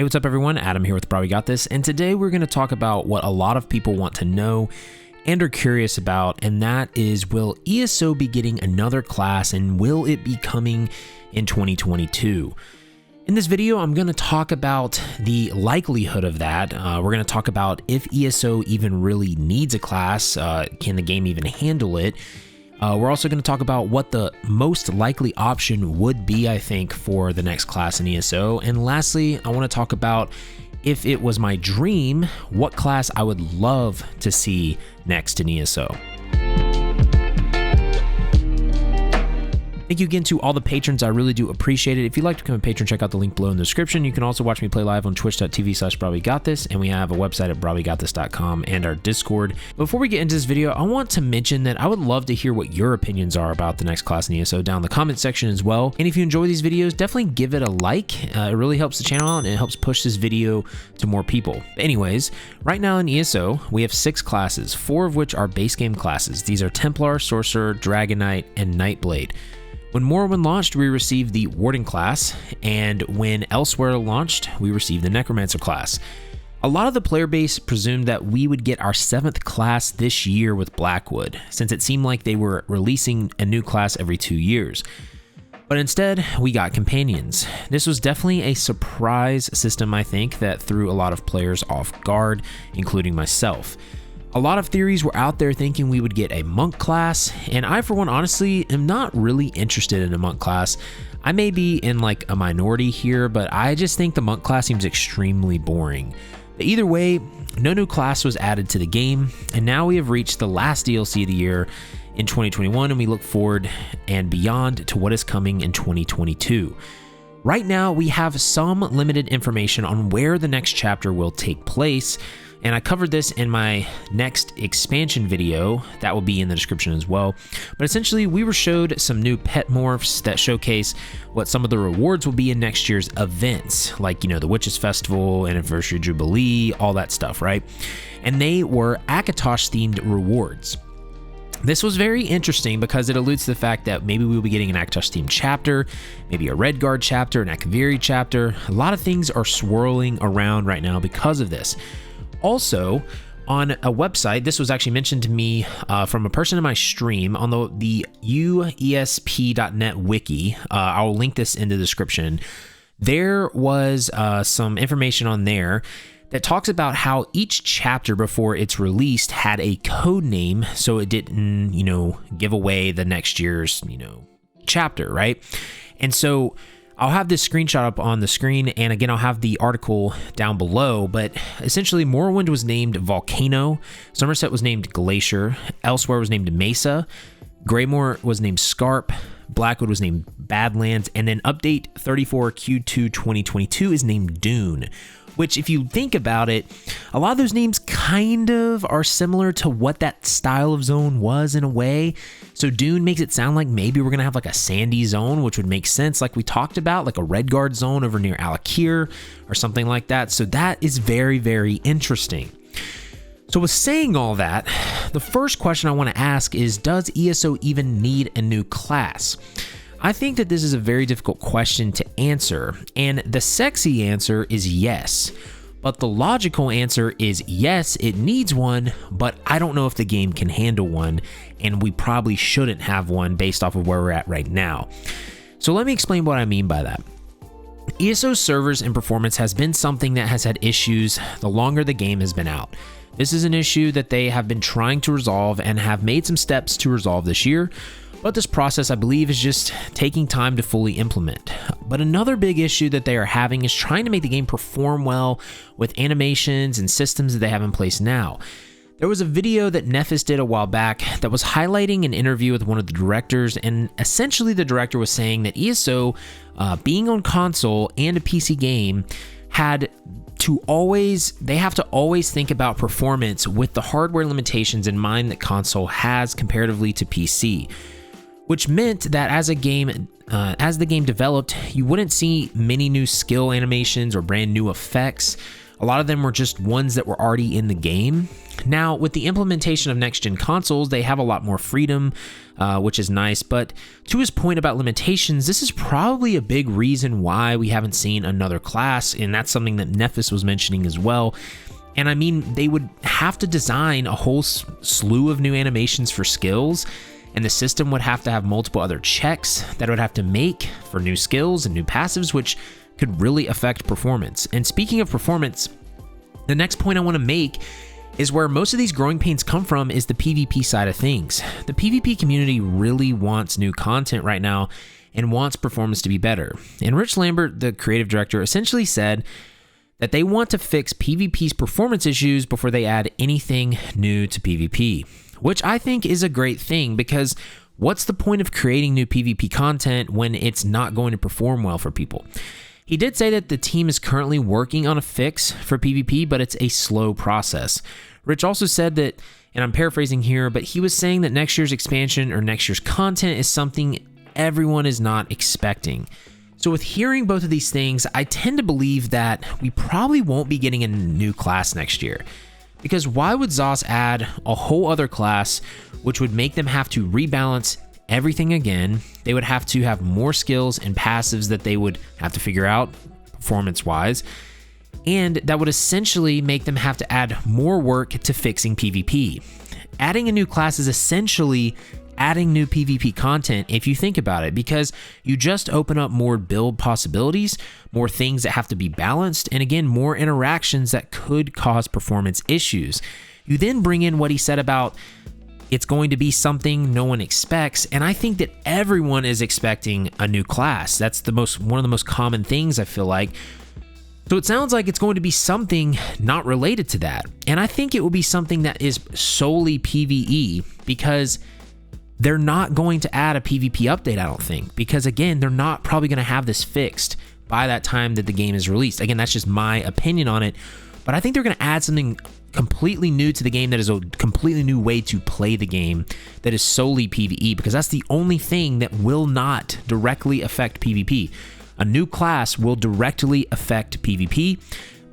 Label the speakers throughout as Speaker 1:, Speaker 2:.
Speaker 1: Hey, what's up everyone? Adam here with brahwegotthis, and today we're going to talk about what a lot of people want to know and are curious about, and that is, will ESO be getting another class, and will it be coming in 2022? In this video, I'm going to talk about the likelihood of that. We're going to talk about if ESO even really needs a class. Can the game even handle it? We're also going to talk about what the most likely option would be, I think, for the next class in ESO. And lastly, I want to talk about, if it was my dream, what class I would love to see next in ESO. Thank you again to all the patrons. I really do appreciate it. If you'd like to become a patron, check out the link below in the description. You can also watch me play live on twitch.tv/brahwegotthis, and we have a website at brahwegotthis.com and our Discord. Before we get into this video, I want to mention that I would love to hear what your opinions are about the next class in ESO down in the comment section as well. And if you enjoy these videos, definitely give it a like. It really helps the channel out, and it helps push this video to more people. But anyways, right now in ESO, we have 6 classes, 4 of which are base game classes. These are Templar, Sorcerer, Dragon Knight, and Nightblade. When Morrowind launched, we received the Warden class, and when Elsewhere launched, we received the Necromancer class. A lot of the player base presumed that we would get our 7th class this year with Blackwood, since it seemed like they were releasing a new class every 2 years. But instead, we got Companions. This was definitely a surprise system, I think, that threw a lot of players off guard, including myself. A lot of theories were out there thinking we would get a monk class, and I, for one, honestly am not really interested in a monk class. I may be in like a minority here, but I just think the monk class seems extremely boring. But either way, no new class was added to the game, and now we have reached the last DLC of the year in 2021, and we look forward and beyond to what is coming in 2022. Right now, we have some limited information on where the next chapter will take place, and I covered this in my next expansion video that will be in the description as well. But essentially, we were showed some new pet morphs that showcase what some of the rewards will be in next year's events, like, you know, the Witches Festival, Anniversary Jubilee, all that stuff, right? And they were Akatosh themed rewards. This was very interesting because it alludes to the fact that maybe we will be getting an Akatosh themed chapter, maybe a Redguard chapter, an Akaviri chapter. A lot of things are swirling around right now because of this. Also, on a website, this was actually mentioned to me from a person in my stream on the uesp.net wiki. I'll link this in the description. There was some information on there that talks about how each chapter before it's released had a code name, so it didn't, you know, give away the next year's, you know, chapter, right? And so I'll have this screenshot up on the screen, and again, I'll have the article down below, but essentially Morrowind was named Volcano, Somerset was named Glacier, Elsewhere was named Mesa, Greymoor was named Scarp, Blackwood was named Badlands, and then Update 34 Q2 2022 is named Dune, which, if you think about it, a lot of those names kind of are similar to what that style of zone was in a way. So Dune makes it sound like maybe we're going to have like a sandy zone, which would make sense, like we talked about, like a Redguard zone over near Alakir or something like that. So that is very, very interesting. So with saying all that, the first question I want to ask is, does ESO even need a new class? I think that this is a very difficult question to answer, and the sexy answer is yes. But the logical answer is yes, it needs one, but I don't know if the game can handle one, and we probably shouldn't have one based off of where we're at right now. So let me explain what I mean by that. ESO's servers and performance has been something that has had issues the longer the game has been out. This is an issue that they have been trying to resolve and have made some steps to resolve this year. But this process, I believe, is just taking time to fully implement. But another big issue that they are having is trying to make the game perform well with animations and systems that they have in place now. There was a video that Nephis did a while back that was highlighting an interview with one of the directors, and essentially the director was saying that ESO, being on console and a PC game, they have to always think about performance with the hardware limitations in mind that console has comparatively to PC. Which meant that as the game developed, you wouldn't see many new skill animations or brand new effects. A lot of them were just ones that were already in the game. Now, with the implementation of next-gen consoles, they have a lot more freedom, which is nice. But to his point about limitations, this is probably a big reason why we haven't seen another class, and that's something that Nephis was mentioning as well. And I mean, they would have to design a whole slew of new animations for skills, and the system would have to have multiple other checks that it would have to make for new skills and new passives, which could really affect performance. And speaking of performance, the next point I want to make is where most of these growing pains come from is the PvP side of things. The PvP community really wants new content right now and wants performance to be better. And Rich Lambert, the creative director, essentially said that they want to fix PvP's performance issues before they add anything new to PvP, which I think is a great thing, because what's the point of creating new PvP content when it's not going to perform well for people? He did say that the team is currently working on a fix for PvP, but it's a slow process. Rich also said that, and I'm paraphrasing here, but he was saying that next year's expansion or next year's content is something everyone is not expecting. So with hearing both of these things, I tend to believe that we probably won't be getting a new class next year. Because why would ZOS add a whole other class, which would make them have to rebalance everything again? They would have to have more skills and passives that they would have to figure out performance-wise, and that would essentially make them have to add more work to fixing PvP. Adding a new class is essentially adding new PvP content if you think about it, because you just open up more build possibilities, more things that have to be balanced, and again, more interactions that could cause performance issues. You then bring in what he said about it's going to be something no one expects, and I think that everyone is expecting a new class. That's one of the most common things, I feel like. So it sounds like it's going to be something not related to that, and I think it will be something that is solely PvE, because they're not going to add a PvP update, I don't think, because again, they're not probably going to have this fixed by that time that the game is released. Again, that's just my opinion on it, but I think they're going to add something completely new to the game that is a completely new way to play the game that is solely PvE, because that's the only thing that will not directly affect PvP. A new class will directly affect PvP.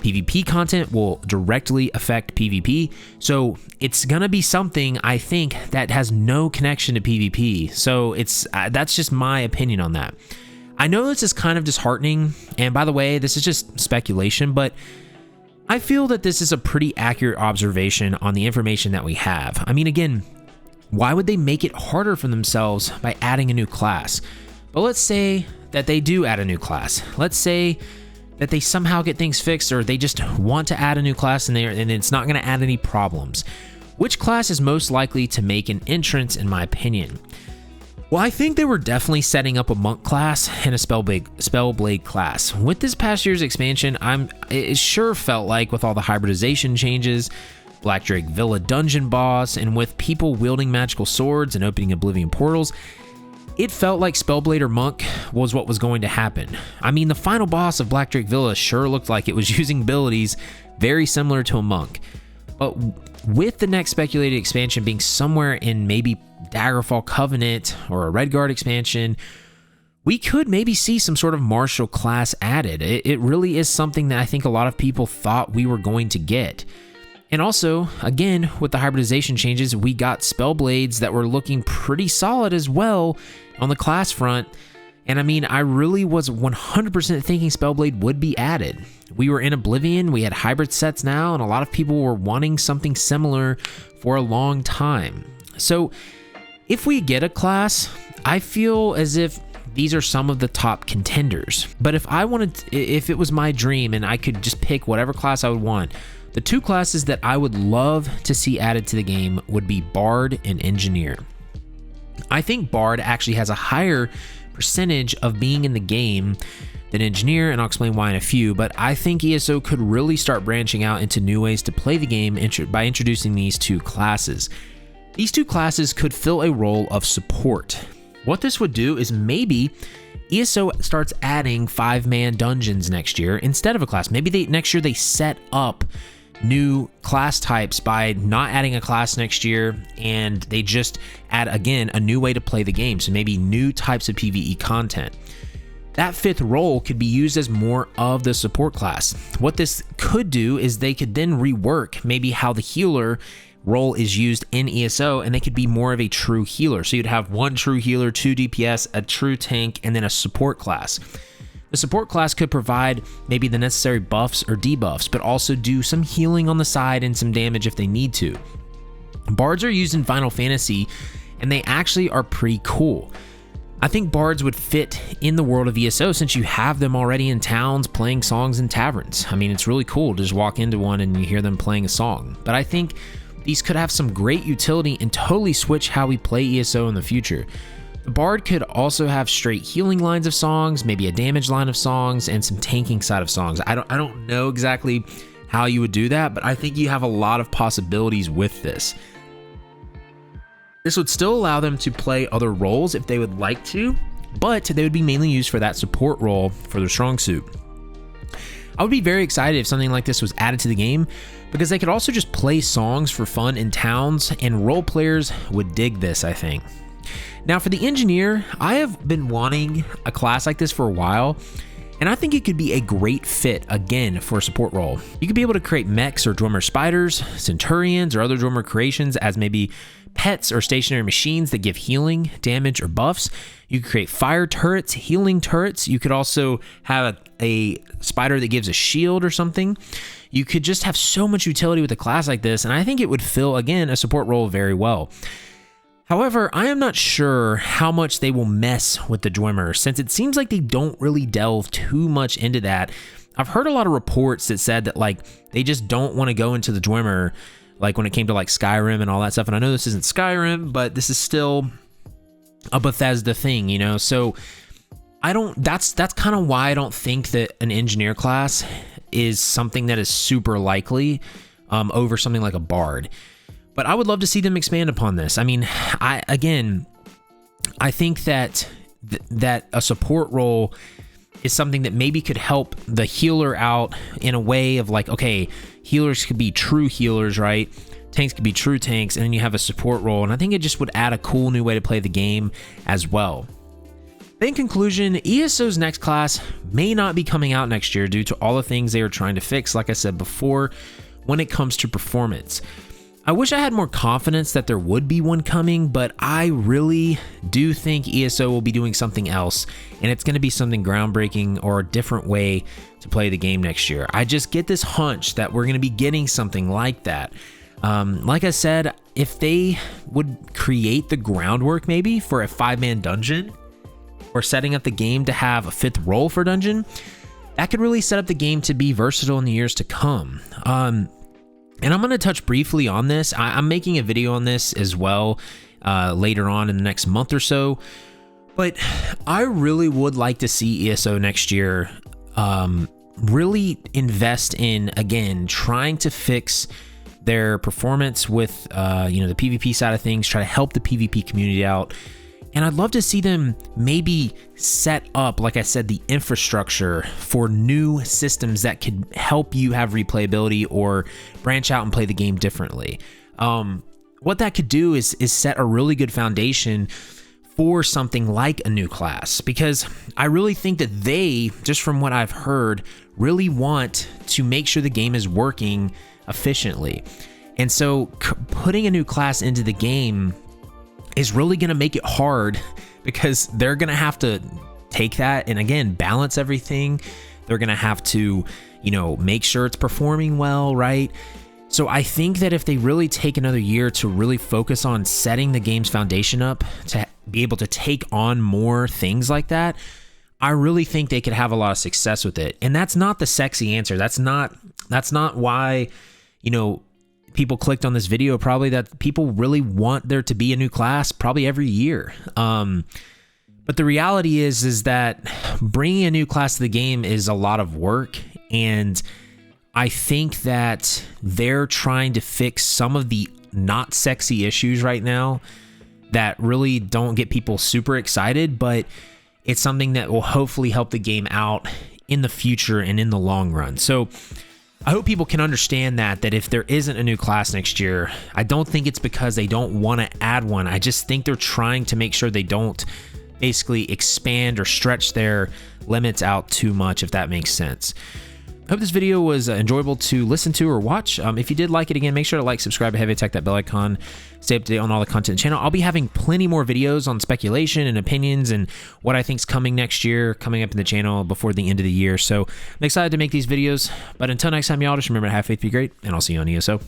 Speaker 1: PvP content will directly affect PvP. So it's going to be something, I think, that has no connection to PvP. So that's just my opinion on that. I know this is kind of disheartening, and by the way, this is just speculation, but I feel that this is a pretty accurate observation on the information that we have. I mean, again, why would they make it harder for themselves by adding a new class? But let's say that they do add a new class. Let's say that they somehow get things fixed, or they just want to add a new class and it's not going to add any problems. Which class is most likely to make an entrance, in my opinion? Well, I think they were definitely setting up a monk class and a spellblade class. With this past year's expansion, it sure felt like with all the hybridization changes, Black Drake Villa dungeon boss, and with people wielding magical swords and opening Oblivion portals, it felt like Spellblade or Monk was what was going to happen. I mean, the final boss of Black Drake Villa sure looked like it was using abilities very similar to a Monk. But with the next speculated expansion being somewhere in maybe Daggerfall Covenant or a Redguard expansion, we could maybe see some sort of martial class added. It really is something that I think a lot of people thought we were going to get. And also, again, with the hybridization changes, we got Spellblades that were looking pretty solid as well on the class front. And I mean, I really was 100% thinking Spellblade would be added. We were in Oblivion, we had hybrid sets now, and a lot of people were wanting something similar for a long time. So if we get a class, I feel as if these are some of the top contenders. But if it was my dream and I could just pick whatever class I would want, the two classes that I would love to see added to the game would be Bard and Engineer. I think Bard actually has a higher percentage of being in the game than Engineer, and I'll explain why in a few, but I think ESO could really start branching out into new ways to play the game by introducing these two classes. These two classes could fill a role of support. What this would do is maybe ESO starts adding 5-man dungeons next year instead of a class. Maybe next year they set up new class types by not adding a class next year, and they just add, again, a new way to play the game. So maybe new types of PvE content. that 5th role could be used as more of the support class. What this could do is they could then rework maybe how the healer role is used in ESO, and they could be more of a true healer. So you'd have 1 true healer, 2 DPS, a true tank, and then a support class. The support class could provide maybe the necessary buffs or debuffs, but also do some healing on the side and some damage if they need to. Bards are used in Final Fantasy, and they actually are pretty cool. I think bards would fit in the world of ESO since you have them already in towns playing songs in taverns. I mean, it's really cool to just walk into one and you hear them playing a song. But I think these could have some great utility and totally switch how we play ESO in the future. The bard could also have straight healing lines of songs, maybe a damage line of songs, and some tanking side of songs. I don't know exactly how you would do that, but I think you have a lot of possibilities with this. This would still allow them to play other roles if they would like to, but they would be mainly used for that support role for their strong suit. I would be very excited if something like this was added to the game, because they could also just play songs for fun in towns, and role players would dig this, I think. Now for the engineer, I have been wanting a class like this for a while, and I think it could be a great fit again for a support role. You could be able to create mechs or drummer spiders, centurions, or other drummer creations as maybe pets or stationary machines that give healing, damage, or buffs. You could create fire turrets, healing turrets. You could also have a spider that gives a shield or something. You could just have so much utility with a class like this, and I think it would fill, again, a support role very well. However, I am not sure how much they will mess with the Dwemer, since it seems like they don't really delve too much into that. I've heard a lot of reports that said that they just don't want to go into the Dwemer, when it came to Skyrim and all that stuff. And I know this isn't Skyrim, but this is still a Bethesda thing, So that's kind of why I don't think that an engineer class is something that is super likely over something like a bard. But I would love to see them expand upon this. I mean, I think that a support role is something that maybe could help the healer out in a way of okay, healers could be true healers, right? Tanks could be true tanks, and then you have a support role. And I think it just would add a cool new way to play the game as well. In conclusion, ESO's next class may not be coming out next year due to all the things they are trying to fix, like I said before, when it comes to performance. I wish I had more confidence that there would be one coming, but I really do think ESO will be doing something else, and it's going to be something groundbreaking or a different way to play the game next year. I just get this hunch that we're going to be getting something like that. Like I said, if they would create the groundwork maybe for a 5-man dungeon, or setting up the game to have a 5th role for dungeon, that could really set up the game to be versatile in the years to come. And I'm going to touch briefly on this. I'm making a video on this as well later on in the next month or so. But I really would like to see ESO next year really invest in, again, trying to fix their performance with the PvP side of things, try to help the PvP community out. And I'd love to see them maybe set up, like I said, the infrastructure for new systems that could help you have replayability or branch out and play the game differently. What that could do is set a really good foundation for something like a new class, because I really think that they, just from what I've heard, really want to make sure the game is working efficiently. And so putting a new class into the game is really going to make it hard, because they're going to have to take that and, again, balance everything. They're going to have to, make sure it's performing well, right? So I think that if they really take another year to really focus on setting the game's foundation up to be able to take on more things like that, I really think they could have a lot of success with it. And that's not the sexy answer. That's not why, people clicked on this video, probably that people really want there to be a new class probably every year. But the reality is that bringing a new class to the game is a lot of work. And I think that they're trying to fix some of the not sexy issues right now that really don't get people super excited, but it's something that will hopefully help the game out in the future and in the long run. So I hope people can understand that if there isn't a new class next year, I don't think it's because they don't want to add one. I just think they're trying to make sure they don't basically expand or stretch their limits out too much, if that makes sense. I hope this video was enjoyable to listen to or watch. If you did like it, again, make sure to like, subscribe, heavy attack that bell icon, stay up to date on all the content in the channel. I'll be having plenty more videos on speculation and opinions and what I think is coming next year, coming up in the channel before the end of the year. So I'm excited to make these videos. But until next time, y'all, just remember to have faith, be great, and I'll see you on ESO.